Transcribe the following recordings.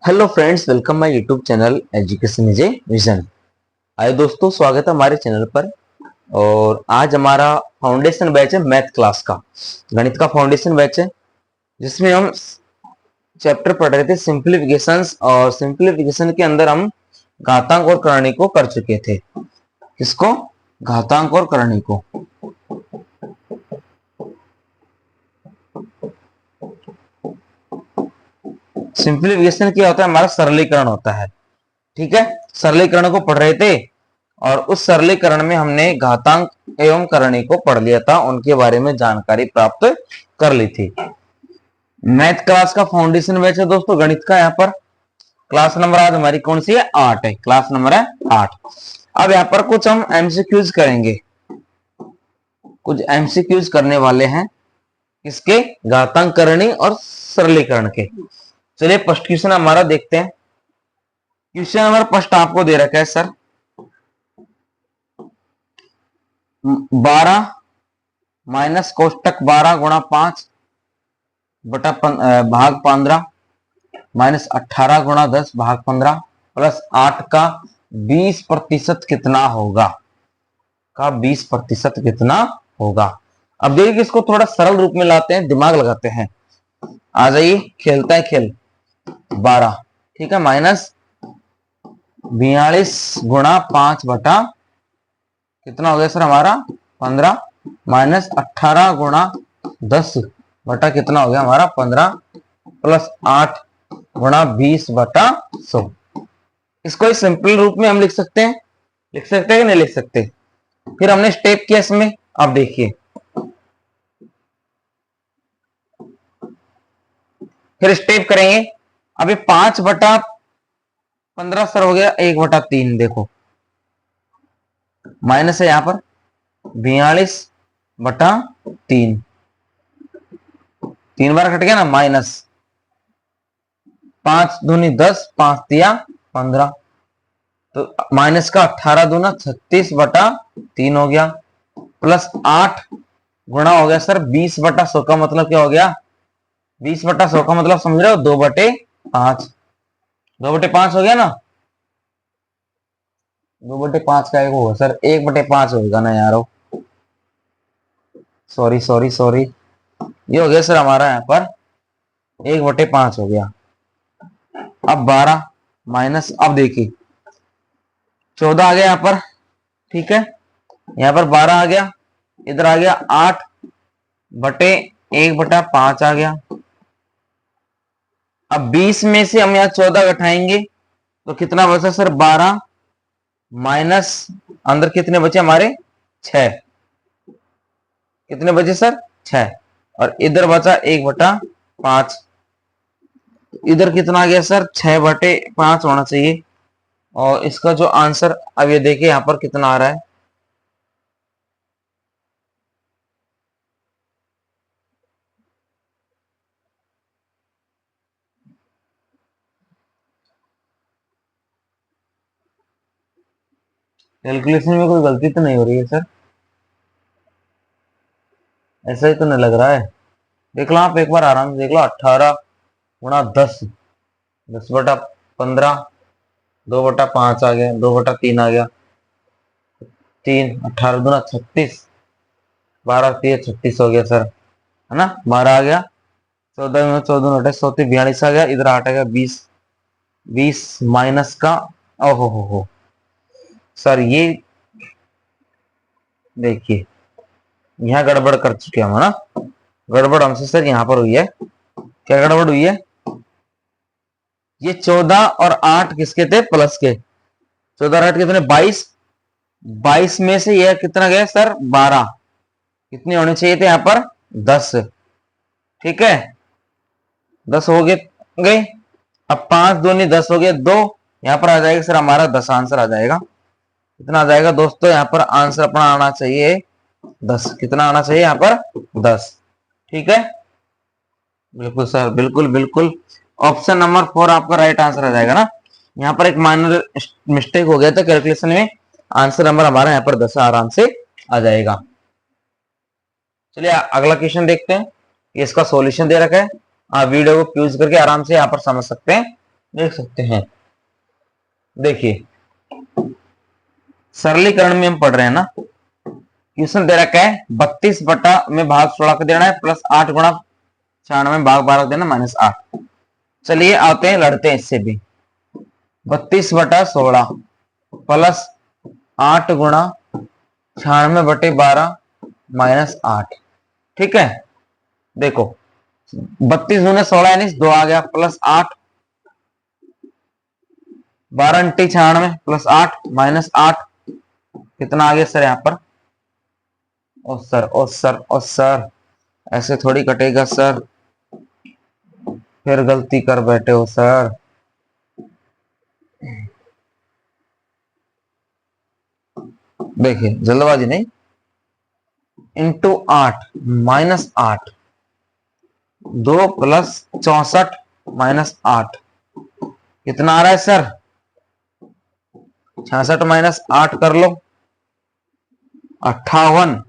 Hello friends, welcome my YouTube channel education is a vision. आइए दोस्तों, स्वागत है हमारे चैनल पर। और आज हमारा फाउंडेशन बैच है मैथ क्लास का, गणित का फाउंडेशन बैच है, जिसमें हम चैप्टर पढ़ रहे थे सिंप्लीफिकेशंस। और सिंप्लीफिकेशन के अंदर हम घातांक और करणी को कर चुके थे। किसको? घातांक और करणी को। सिंप्लीफिकेशन क्या होता है? हमारा सरलीकरण होता है। ठीक है, सरलीकरण को पढ़ रहे थे और उस सरलीकरण में हमने घातांक एवं करणी को पढ़ लिया था, उनके बारे में जानकारी प्राप्त कर ली थी। मैथ क्लास का फाउंडेशन बैच है दोस्तों, गणित का। यहाँ पर क्लास नंबर आज हमारी कौन सी है? 8 है। क्लास नंबर है 8। अब यहाँ पर कुछ हम एमसीक्यूज करेंगे, कुछ एमसीक्यूज करने वाले हैं। किसके? घातांक करणी और सरलीकरण के। चलिए फर्स्ट क्वेश्चन हमारा देखते हैं। क्वेश्चन नंबर फर्स्ट आपको दे रखा है सर, 12 माइनस कोष्टक 12 गुणा 5 बटा भाग 15 माइनस 18 गुणा 10 भाग 15 प्लस 8 का 20% कितना होगा? का 20% कितना होगा? अब देखिए, इसको थोड़ा सरल रूप में लाते हैं, दिमाग लगाते हैं। आ जाइए, खेलता है खेल। 12, ठीक है, माइनस 42 गुणा 5 बटा कितना हो गया सर हमारा? 15 माइनस 18 गुणा 10 बटा कितना हो गया हमारा? 15 प्लस 8 गुणा 20 बटा 100। इसको इस सिंपल रूप में हम लिख सकते हैं। लिख सकते हैं कि नहीं लिख सकते? फिर हमने स्टेप किया इसमें। अब देखिए, फिर स्टेप करेंगे। अभी 5 बटा 15 सर हो गया 1 बटा 3। देखो माइनस है यहां पर 42 बटा 3, 3 बार कट गया ना, माइनस 5 दूनी 10, 5 दिया 15, तो माइनस का 18 दूना 36 बटा 3 हो गया, प्लस 8 गुणा हो गया सर 20 बटा 100 का मतलब क्या हो गया? 20 बटा 100 का मतलब समझ रहे हो? 2 बटे 5। 2 बटे 5 हो गया ना? 2 बटे 5 का एक होगा सर, 1 बटे 5 होगा ना यारो। सॉरी सॉरी सॉरी, ये हो गया सर हमारा यहाँ पर 1 बटे 5 हो गया। अब 12 माइनस, अब देखिए 14 आ गया यहाँ पर, ठीक है, यहाँ पर 12 आ गया, इधर आ गया 8 बटे 1 बटा 5 आ गया। अब 20 में से हम यहाँ 14 घटाएंगे तो कितना बचा सर? 12 माइनस अंदर कितने बचे हमारे? 6। कितने बचे सर? 6। और इधर बचा 1 बटा 5। इधर कितना आ गया सर? 6 बटे 5 होना चाहिए। और इसका जो आंसर, अब ये देखिए यहां पर कितना आ रहा है। कैलकुलेशन में कोई गलती तो नहीं हो रही है सर? ऐसा ही तो नहीं लग रहा है। देख लो आप एक बार आराम से देख लो। 18 गुणा 10, 10 बटा 15, 2 बटा 5 आ गया, 2 बटा 3 आ गया, 3, 18 दूना 36, 12 3 36 हो गया सर, है ना? 12 आ गया, 14 में 14 हटे 100 42 आ गया, इधर 8 आ गया 20। 20 माइनस का, ओहो हो सर, ये देखिए यहाँ गड़बड़ कर चुके हम, है ना? गड़बड़ हमसे सर यहाँ पर हुई है। क्या गड़बड़ हुई है? ये 14 और 8 किसके थे? प्लस के। 14 और 8 कितने? 22। 22 में से यह कितना गया सर? 12। कितने होने चाहिए थे यहाँ पर? 10। ठीक है, 10 हो गए। अब 5 दूनी 10 हो गए, 2 यहाँ पर आ जाएगा सर हमारा 10 आंसर आ जाएगा। कितना आ जाएगा दोस्तों? यहाँ पर आंसर अपना आना चाहिए 10। कितना आना चाहिए यहाँ पर? 10। ठीक है, बिल्कुल सर, बिल्कुल बिल्कुल। ऑप्शन नंबर 4 आपका राइट आंसर आ जाएगा ना। यहाँ पर एक माइनर मिस्टेक हो गया था कैलकुलेशन में। आंसर नंबर हमारा यहाँ पर 10 आराम से आ जाएगा। चलिए अगला क्वेश्चन देखते हैं। इसका सॉल्यूशन दे रखा है, आप वीडियो को पॉज करके आराम से यहाँ पर समझ सकते हैं। देख सकते हैं। देखिए सरलीकरण में हम पढ़ रहे हैं ना, क्वेश्चन दे रखा है 32 बटा में भाग 16 को देना है प्लस 8 गुणा 96 भाग 12 देना माइनस 8। चलिए आते हैं, लड़ते हैं इससे भी। 32 बटा 16 प्लस 8 गुणा 96 बटे 12 माइनस 8। ठीक है, देखो 32 दूने 16 यानी 2 आ गया, प्लस 8 12 अंटी 96 प्लस 8 माइनस 8, कितना आ गया सर यहाँ पर? ओ सर ओ सर ओ सर, ऐसे थोड़ी कटेगा सर, फिर गलती कर बैठे हो सर। देखिए जल्दबाजी नहीं, इंटू 8 माइनस 8, 2 प्लस 64 माइनस 8, कितना आ रहा है सर? 66 माइनस 8 कर लो, 58।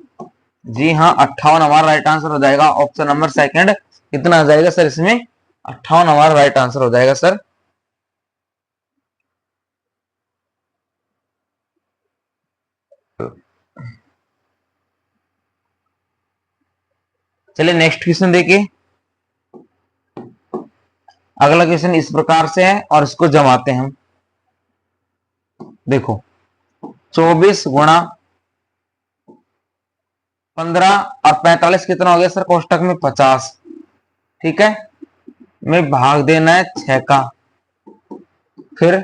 जी हाँ 58 हमारा राइट आंसर हो जाएगा। ऑप्शन नंबर सेकंड कितना आ जाएगा सर इसमें? 58 हमारा राइट आंसर हो जाएगा सर। चलिए नेक्स्ट क्वेश्चन देखिए। अगला क्वेश्चन इस प्रकार से है और इसको जमाते हैं हम। देखो 24 गुणा 15 और 45 कितना हो गया सर? कोष्टक में 50। ठीक है, में भाग देना है 6 का, फिर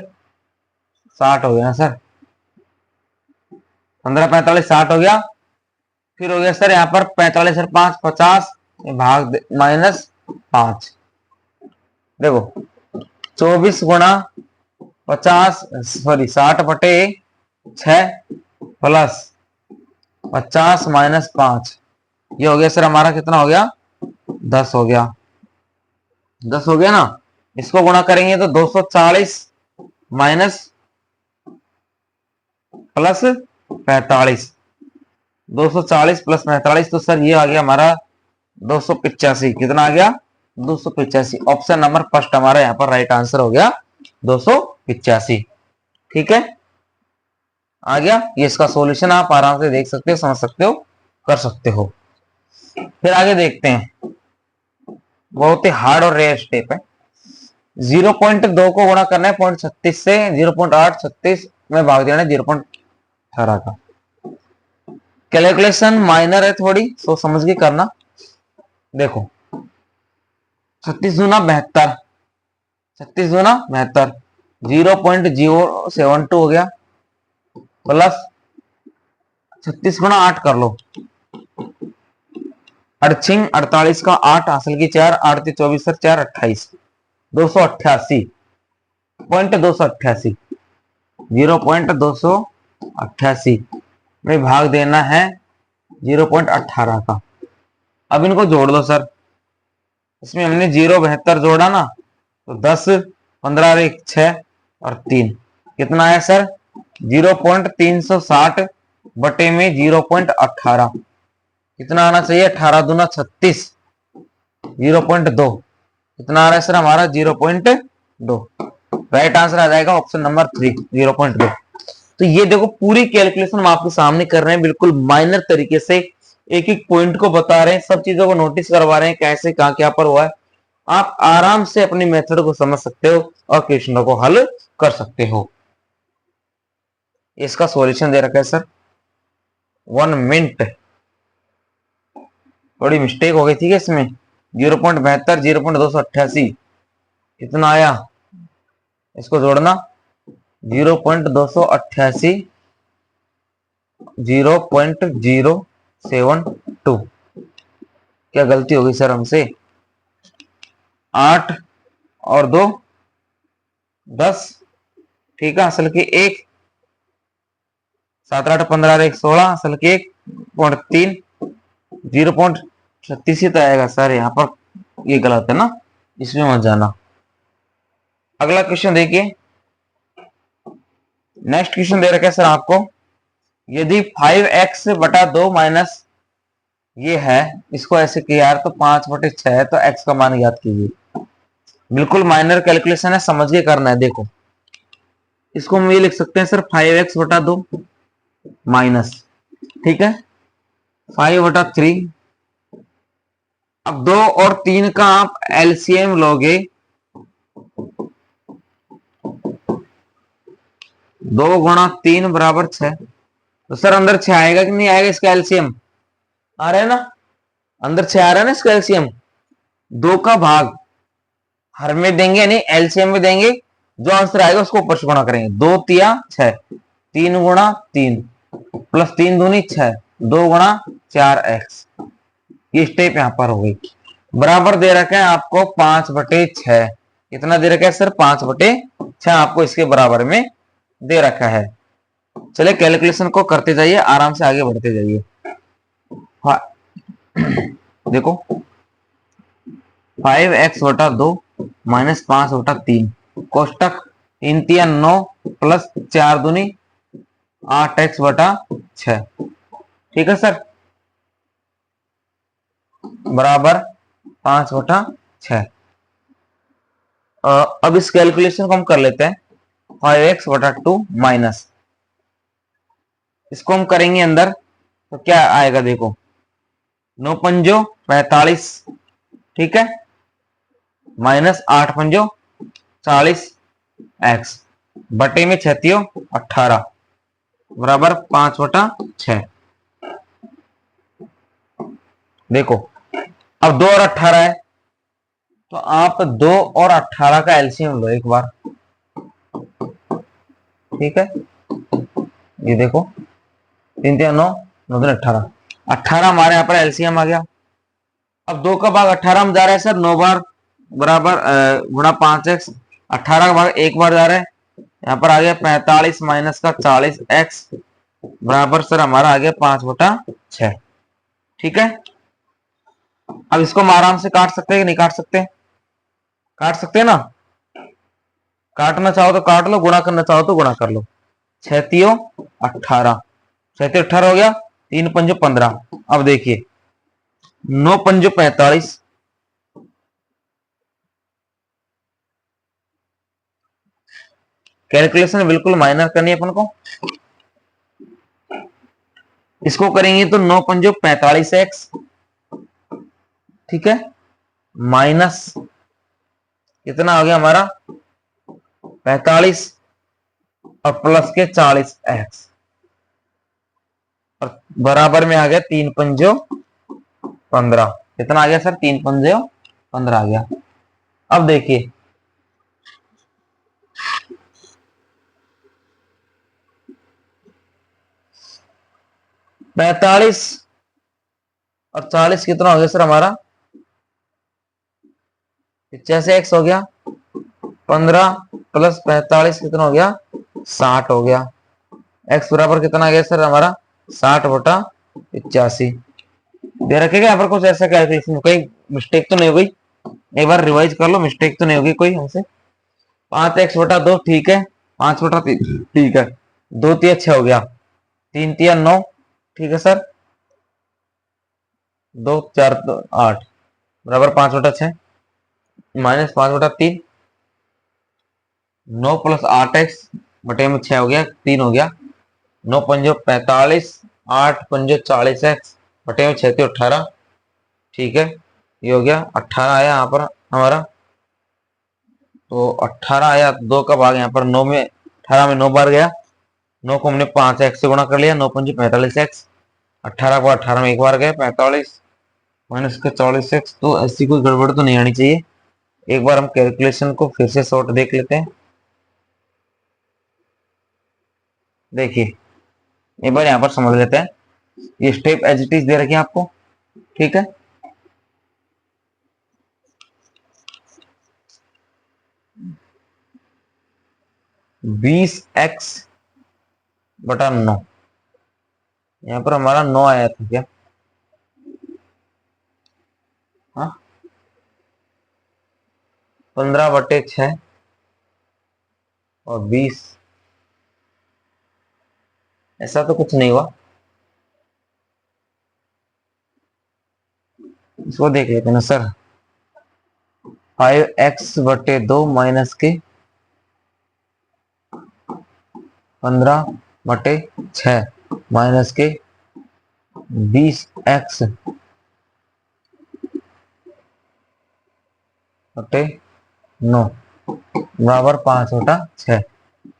60 हो गया ना सर। 15 45 60 हो गया, फिर हो गया सर यहाँ पर 45 और 5 50, भाग माइनस 5। देखो 24 गुणा 50 सॉरी 60 बटे 6 प्लस 50 माइनस 5, ये हो गया सर हमारा कितना हो गया? 10 हो गया। 10 हो गया ना, इसको गुणा करेंगे तो 240 माइनस प्लस 45, 240 प्लस 45, तो सर ये आ गया हमारा 285। कितना आ गया? 285। ऑप्शन नंबर फर्स्ट हमारा यहाँ पर राइट आंसर हो गया 285। ठीक है, आ गया। ये इसका सॉल्यूशन आप आराम से देख सकते हो, समझ सकते हो, कर सकते हो। फिर आगे देखते हैं, बहुत ही हार्ड और रेयर स्टेप है। 0.2 को गुणा करना है 0.36 से, 0.836 में भाग देना है 0.18 का। कैलकुलेशन माइनर है थोड़ी, सोच समझ के करना। देखो 36 दूना 72, 36 दूना 72, 0.072 हो गया, प्लस 36 गुणा 8 कर लो, 48 48 का 8 हासिल की 4, 8 24 सर 4 28, 288.288, 0.288 में भाग देना है 0.18 का। अब इनको जोड़ दो सर, इसमें हमने 0.72 जोड़ा ना, तो 10 15 और 1 6 और 3, कितना आया सर? 0.360 बटे में 0.18, कितना आना चाहिए? 18 दूना 36, 0.2, कितना आ रहा है सर हमारा? 0.2। राइट आंसर आ जाएगा ऑप्शन नंबर 3, 0.2। तो ये देखो पूरी कैलकुलेशन हम आपके सामने कर रहे हैं, बिल्कुल माइनर तरीके से एक एक पॉइंट को बता रहे हैं, सब चीजों को नोटिस करवा रहे हैं, कैसे कहां क्या पर हुआ है। आप आराम से अपनी मेथड को समझ सकते हो और क्वेश्चनों को हल कर सकते हो। इसका सॉल्यूशन दे रखा है सर 1 मिनट, थोड़ी मिस्टेक हो गई थी इसमें। 0.72 0.288, कितना आया? इसको जोड़ना 0.288 0.072, क्या गलती हो गई सर हमसे? 8 और 2 10, ठीक है, असल की 1, 7 8 15 और 1 16, असल की 1.3, 0.36 ही तो आएगा सर यहाँ पर, ये गलत है ना, इसमें मत जाना। अगला क्वेश्चन देखिए, नेक्स्ट क्वेश्चन दे रखा है सर आपको, यदि 5x बटा 2 माइनस ये है, इसको ऐसे किया यार, तो 5/6 है, तो x का मान ज्ञात कीजिए। बिल्कुल माइनर कैलकुलेशन है, समझ के करना है। देखो इसको हम ये लिख सकते हैं सर 5x/2 माइनस, ठीक है, 5/3। अब 2 और 3 का आप एलसीएम लोगे, 2 × 3 = 6। तो सर अंदर 6 आएगा कि नहीं आएगा? इसका एलसीएम आ रहा है ना, अंदर 6 आ रहा है ना इसका एलसीएम। 2 का भाग हर में देंगे यानी एलसीएम में देंगे, जो आंसर आएगा उसको ऊपर से गुणा करेंगे। 2 तिया 6, 3 × 3 प्लस 3 दूनी 6, 2 × 4x। ये स्टेप यहां पर हो गई। बराबर दे रखा है आपको 5/6। कितना दे रखा है सर? 5/6 आपको इसके बराबर में दे रखा है। चलिए कैलकुलेशन को करते जाइए, आराम से आगे बढ़ते जाइए। हाँ देखो 5x/2 माइनस 5/3 कोष्टक 3 × 3 = 9 प्लस 4 दूनी 8x/6। ठीक है सर, बराबर 5/6। अब इस कैलकुलेशन को हम कर लेते हैं। 5x/2 माइनस, इसको हम करेंगे अंदर तो क्या आएगा? देखो 9 पंजो 45, ठीक है, माइनस 8 पंजो 40 x बटे में 6 18 बराबर 5/6। देखो अब 2 और 18 है, तो आप 2 और 18 का एलसीएम लो एक बार, ठीक है। ये देखो 3 3 9 9 3 18, 18 हमारे यहाँ पर एलसीएम आ गया। अब 2 का भाग 18 में जा रहा है सर 9 बार, बराबर गुणा 5x। 18 का भाग एक बार जा रहा है, यहाँ पर आ गया 45 माइनस का 40x बराबर सर हमारा आ गया 5/6। ठीक है, अब इसको हम आराम से काट सकते हैं कि नहीं काट सकते? काट सकते हैं ना। काटना चाहो तो काट लो, गुणा करना चाहो तो गुणा कर लो। 6 18, 6 18 हो गया, 3 पंजो 15। अब देखिए 9 पंजो 45, कैलकुलेशन बिल्कुल माइनर करनी है अपन को। इसको करेंगे तो 9 पंजो 45x, ठीक है, माइनस कितना हो गया हमारा 45 और प्लस के 40x और बराबर में आ गया 3 पंजो 15। कितना आ गया सर? 3 पंजो 15 आ गया। अब देखिए 45 और 40 कितना हो गया सर हमारा? 85x हो गया। 15 प्लस 45 कितना हो गया? 60 हो गया। x बराबर कितना आ गया सर हमारा? 60/85। दे रखेगा यहाँ पर कुछ ऐसा कैलकुलेशन, कोई मिस्टेक तो नहीं हो गई? एक बार रिवाइज कर लो, मिस्टेक तो नहीं होगी कोई हमसे। 5x/2 ठीक है, 5/3 ठीक है, 2 तिया 6 हो गया, 3 तिया 9 ठीक है सर, 2 4 8 बराबर 5/6 माइनस 5/3, 9 प्लस 8x बटे में 6 हो गया, 3 हो गया, 9 पंजो 45, 8 पंजो 40x बटे में 6 18। ठीक है, ये हो गया 18 आया यहाँ पर हमारा। तो 18 आया, 2 का भाग यहाँ पर 9 में, 18 में 9 बार गया, 9 को हमने 5x से गुणा कर लिया, 9 पंजे 45x। 18 को 18 में एक बार गए 45 माइनस का 40x। तो ऐसी कोई गड़बड़ तो नहीं आनी चाहिए। एक बार हम कैलकुलेशन को फिर से शॉर्ट देख लेते हैं। देखिए एक बार यहाँ पर समझ लेते हैं, ये स्टेप एज इट इज दे रखी है आपको, ठीक है। बीस एक्स बटा 9, यहाँ पर हमारा 9 आया था क्या? हाँ 15/6 और 20, ऐसा तो कुछ नहीं हुआ। इसको देख लेते हैं ना सर। 5x/2 माइनस के 15/6 माइनस के 20x/9 बराबर 5/6।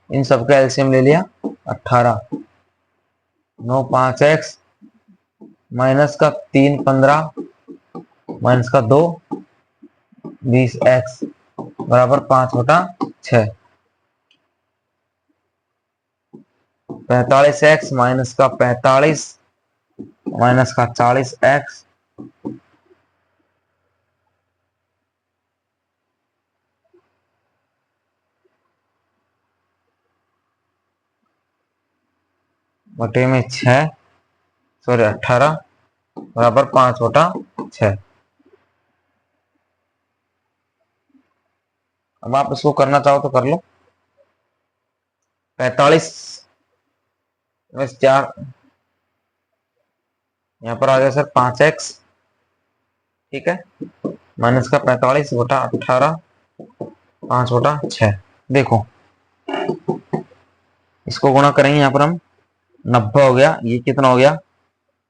इन सबका एलसीएम ले लिया 18। 9 5x माइनस का 3 15 माइनस का 2 20x बराबर 5/6। 45x माइनस का 45 माइनस का 40x बटे में 6 सॉरी 18 बराबर 5/6। अब आप इसको करना चाहो तो कर लो। 45 में 4 यहाँ पर आ गया सर 5x, ठीक है, माइनस का 45/18 5/6। देखो इसको गुणा करेंगे, यहाँ पर हम 90 हो गया, ये कितना हो गया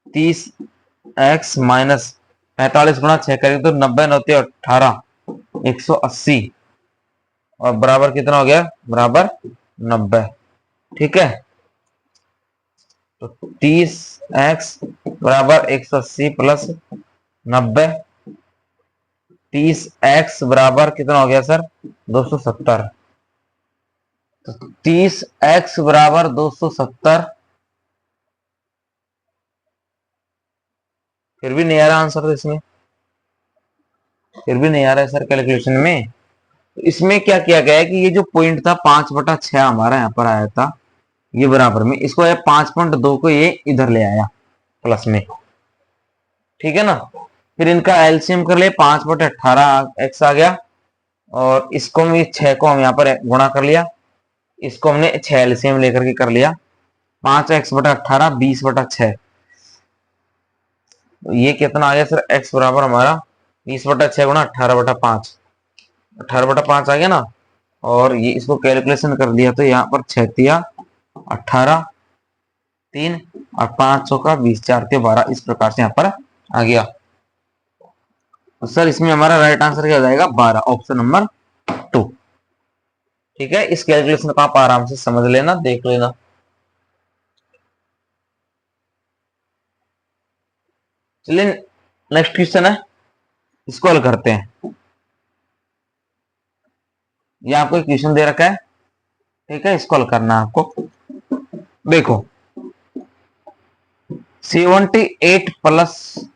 30x माइनस 45 गुणा 6 करेंगे तो 90 9 18 180 और बराबर कितना हो गया बराबर 90, ठीक है। तो 30x बराबर 180 प्लस 90, 30x बराबर कितना हो गया सर 270। तो 30x बराबर 270। फिर भी नहीं आ रहा आंसर, तो इसमें फिर भी नहीं आ रहा है सर कैलकुलेशन में। तो इसमें क्या किया गया है कि ये जो पॉइंट था 5/6 हमारा यहाँ पर आया था, ये बराबर में इसको 5.2 को ये इधर ले आया प्लस में, ठीक है ना। फिर इनका एलसीएम कर ले 5/18x आ गया और इसको भी 6 को हम यहाँ पर गुणा कर लिया, इसको हमने 6 एलसीएम लेकर के कर लिया 5x/18 20/6। तो ये कितना आ गया सर x बराबर हमारा 20/6 गुणा 18/5 18/5 आ गया ना। और ये इसको कैलकुलेशन कर दिया तो यहाँ पर 6 18 3 और 500 का 20 4 के 12 इस प्रकार से यहाँ पर आ गया। तो सर इसमें हमारा राइट आंसर क्या हो जाएगा 12, ऑप्शन नंबर 2, ठीक है। इस कैलकुलेशन को आप आराम से समझ लेना, देख लेना। चलिए नेक्स्ट क्वेश्चन है, इसको हल करते हैं। ये आपको एक क्वेश्चन दे रखा है, ठीक है, इसको हल करना है आपको। देखो 78 प्लस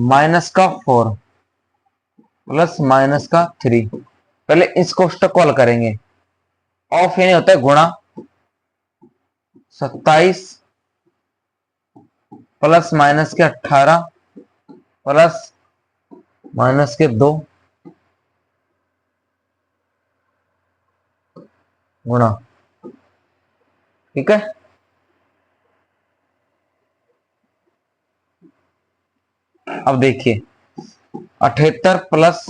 माइनस का 4 प्लस माइनस का 3, पहले इस कोष्टक को हल करेंगे। ऑफ यानी होता है गुणा, 27 प्लस माइनस के 18 प्लस माइनस के 2 गुणा, ठीक है। अब देखिए 78 प्लस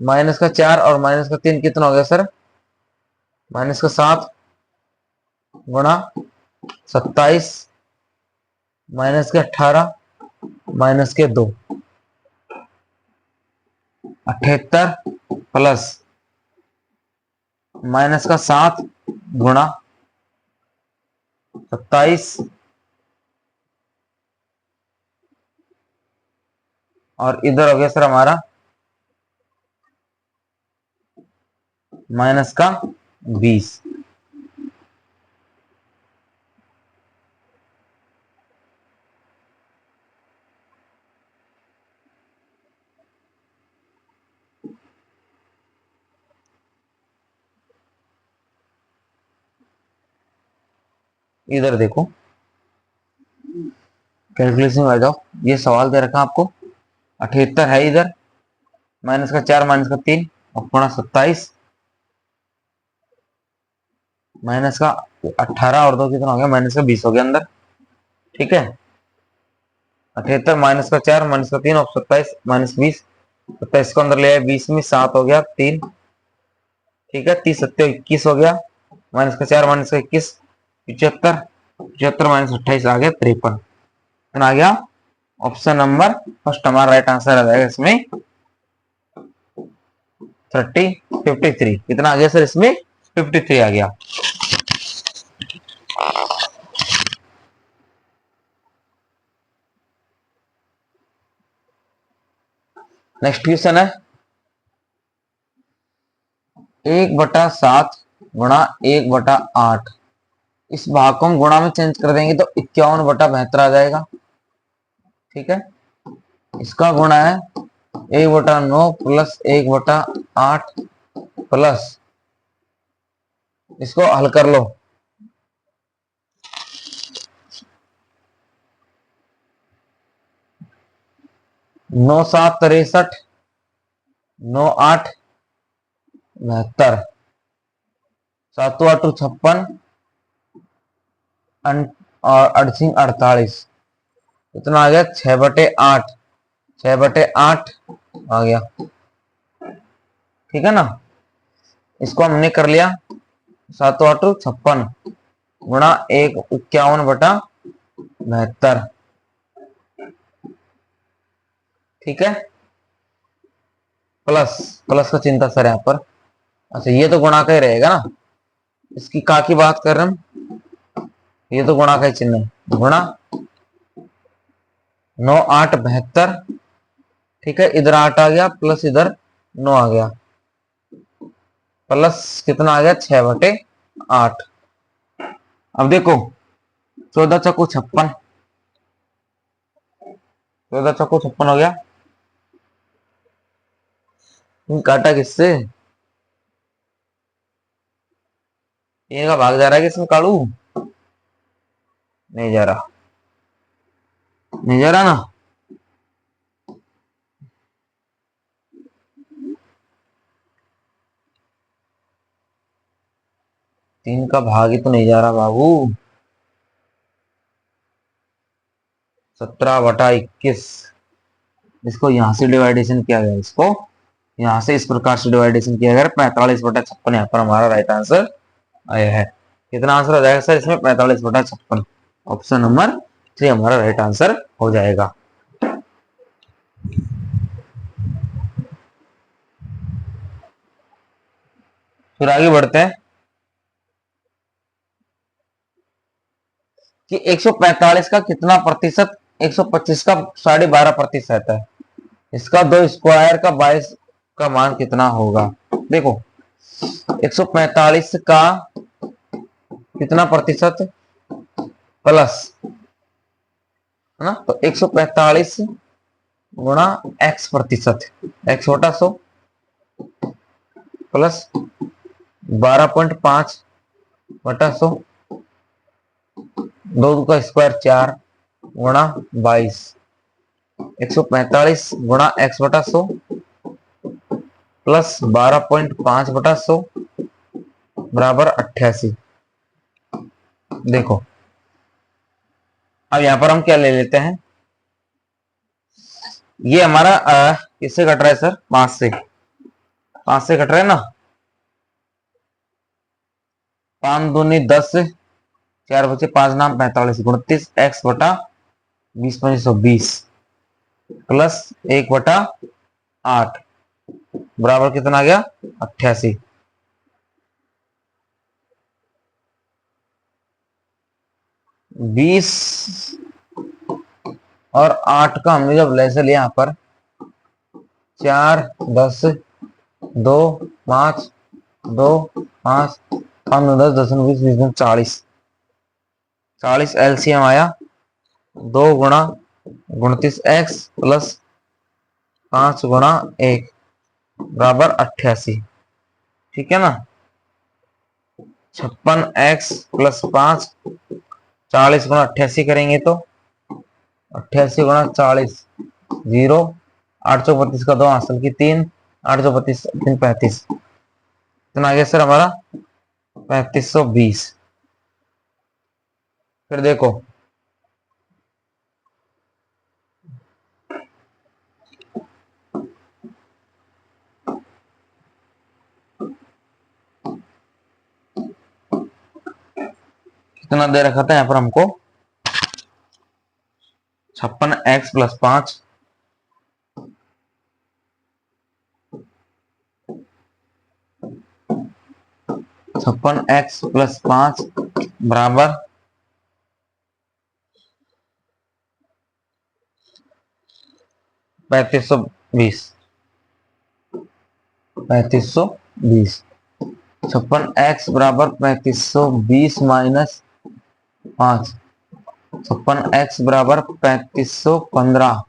माइनस का 4 और माइनस का 3 कितना हो गया सर माइनस का 7 गुणा 27 माइनस के 18 माइनस के 2, 78 प्लस माइनस का 7 गुणा 27 और इधर हो गया सर हमारा माइनस का 20। इधर देखो कैलकुलेशन में आ जाओ, ये सवाल दे रखा आपको 78 है इधर, माइनस का 4 माइनस का 3 और गुणा 27 माइनस का 18 और 2 कितना हो गया माइनस का 20 हो गया अंदर, ठीक है। 78 माइनस का 4 माइनस का 3 और 27 माइनस 20 तो इसको अंदर ले आए, 20 में 7 हो गया 3, ठीक है, 30 सत्ते 21 हो गया, माइनस का 4 माइनस का 21, 75, 75 माइनस 28 आ गया 53, आ गया ऑप्शन नंबर फर्स्ट हमारा राइट आंसर आ जाएगा इसमें 53। कितना आ गया सर इसमें? 53 आ गया। नेक्स्ट क्वेश्चन है 1/7 गुणा 1/8, इस भाग को हम गुणा में चेंज कर देंगे तो 51/72 आ जाएगा, ठीक है। इसका गुणा है 1/9 प्लस 1/8 प्लस, इसको हल कर लो, 9×7 63, 9×8 72, 7×8 56 और 48, इतना आ गया 6/8, 6/8 आ गया, ठीक है ना। इसको हमने कर लिया 7×8 56 गुणा 51/72, ठीक है, प्लस, प्लस का चिंता सर यहाँ पर, अच्छा ये तो गुणा का ही रहेगा ना, इसकी का की बात कर रहे हैं हम, ये तो गुणा का ही चिन्ह है, गुणा 9×8 72, ठीक है, इधर 8 आ गया प्लस इधर 9 आ गया, प्लस कितना आ गया 6/8। अब देखो 14×56, 14×56 हो गया, काटा किससे, इनका भाग जा रहा है किसमें, कालू नहीं जा रहा, नहीं जा रहा ना, तीन का भाग ही तो नहीं जा रहा बाबू, 17/21, इसको यहां से डिवाइडेशन किया गया, इसको यहां से इस प्रकार से डिवाइडेशन किया गया, 45/56 यहाँ पर हमारा राइट आंसर आया है। कितना आंसर हो जाएगा सर इसमें? 45/56, ऑप्शन नंबर 3 हमारा राइट आंसर हो जाएगा। फिर आगे बढ़ते हैं कि 145 का कितना प्रतिशत 125 का 12.5% है, इसका 2 स्क्वायर का 22 का मान कितना होगा। देखो 145 का कितना प्रतिशत प्लस, है ना, तो 145 गुणा x प्रतिशत, x छोटा 100 प्लस 12.5/100, 2 का स्क्वायर 4 गुणा 22, 145 गुणा x/100 प्लस 12.5/100 बराबर 88। देखो अब यहां पर हम क्या ले लेते हैं, ये हमारा किससे कट रहा है सर? 5 से, 5 से कट रहा है ना, 5 दूनी 10, 4 बचे 5 नाम 45, 29x/20 प्लस 1/8 बराबर कितना आ गया 88। 20 और 8 का हमने जब लेसे लिया यहाँ पर 4 10 2 5 2 5 5 10 10 20 20 40, 40 एलसीएम आया 2 गुणा 29x प्लस 5 गुणा 1 बराबर 88, ठीक है ना। 56x प्लस 5, 40 गुणा 88 करेंगे तो 88 गुणा 40 0, 832 का 2 हासिल की 3, 832 3 35, इतना आ गया सर हमारा 3520। फिर देखो कितना दे रखा था यहाँ पर हमको 56x+5 56x+5 बराबर 3520 3520 56x बराबर 3520 -5 56x बराबर 3515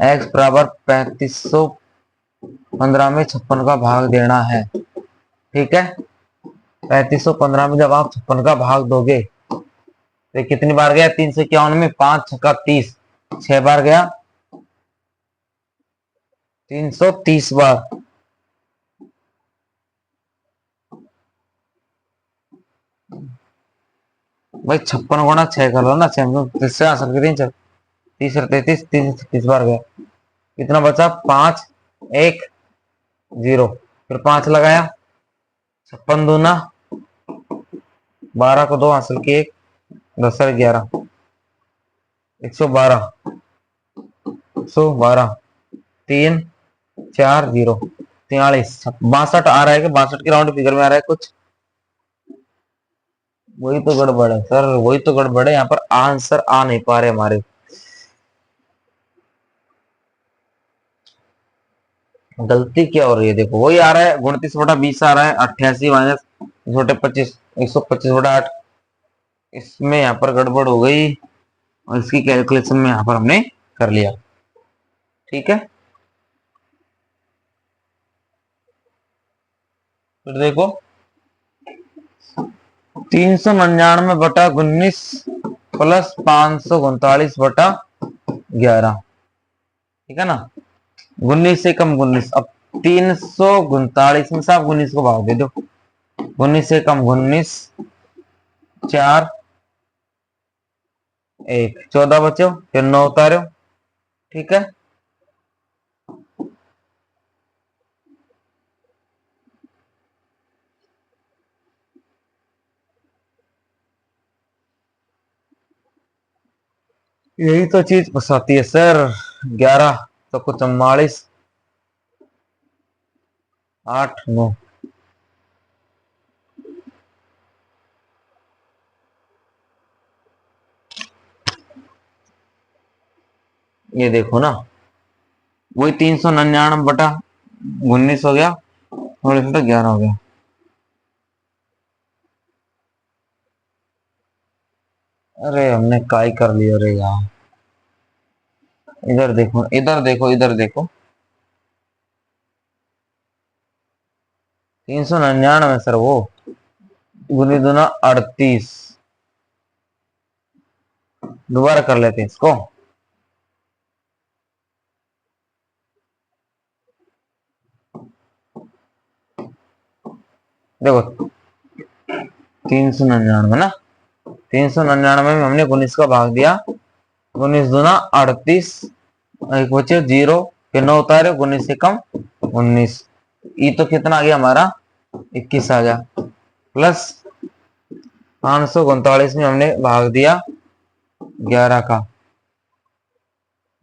x बराबर 3515 में 56 का भाग देना है। ठीक है, 3515 में जब आप 56 का भाग दोगे तो कितनी बार गया? 351 में 5 छक्का 30, 6 बार गया, 330 बार। भाई 56 गुणा 6 कर लो ना, 6 से आ सकते 30 33 36 बार गया। कितना बचा? 5 1 0, फिर 5 लगाया, 56 दूना 12 को 2 हासिल किए, 10 11 112 112 3 4 0 43 62 आ रहा है कि 62 की राउंड फिगर में आ रहा है कुछ? वही तो गड़बड़ है सर, वही तो गड़बड़ है, यहाँ पर आंसर आ नहीं पा रहे हमारे। गलती क्या हो रही है? देखो वही आ रहा है, 29/20 आ रहा है, 88 माइनस छोटे 25 125/8। इसमें यहाँ पर गड़बड़ हो गई और इसकी कैलकुलेशन में यहाँ पर हमने कर लिया। ठीक है, फिर देखो 399/19 प्लस 539/11। ठीक है ना, 19 से कम 19। अब 339 में से आप 19 को भाग दे दो, 19 से कम 19, 4 1 14 बचे, फिर 9 उतारो। ठीक है, यही तो चीज फंसाती है सर। 11 तो कुछ 44 8 9। ये देखो ना, वही 399/19 हो गया और इसमें तो 11 हो गया। अरे हमने काय कर लिया रे यार। इधर देखो इधर देखो इधर देखो, 399 सर, वो गुनी दूना 38। दोबारा कर लेते हैं इसको। देखो 399 ना, 399 में हमने 19 का भाग दिया, 19 दूना 38, एक बचे 0, फिर 9 उतारे, 19 से कम 19। ये तो कितना आ गया हमारा? 21 आ गया, प्लस 539 में हमने भाग दिया 11 का,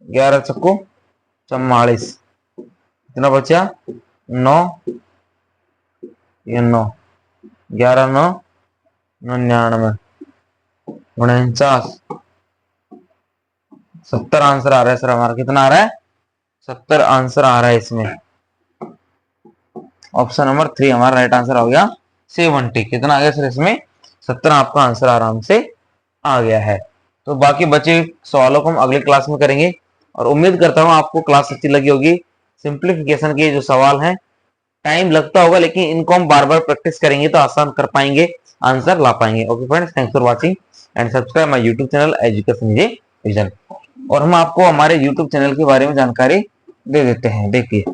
11 चक्कू 44, कितना बचा? 9, ये 9, 11 9 99 49 70 आंसर आ रहा है सर हमारा। कितना आ रहा है? 70 आंसर आ रहा है इसमें। ऑप्शन नंबर 3 हमारा राइट आंसर हो गया 70। कितना आ गया सर इसमें? 70 आपका आंसर आराम से आ गया है। तो बाकी बचे सवालों को हम अगली क्लास में करेंगे और उम्मीद करता हूँ आपको क्लास अच्छी लगी होगी। सिंप्लीफिकेशन के जो सवाल हैं, टाइम लगता होगा लेकिन इनको हम बार बार प्रैक्टिस करेंगे तो आसान कर पाएंगे, आंसर ला पाएंगे। Okay friends, thanks for watching and subscribe my YouTube channel education vision. और हम आपको हमारे यूट्यूब चैनल के बारे में जानकारी दे देते हैं। देखिए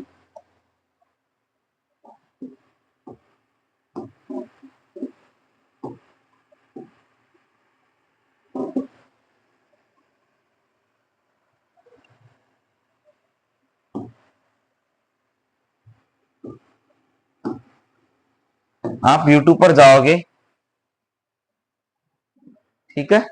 आप यूट्यूब पर जाओगे, ठीक है।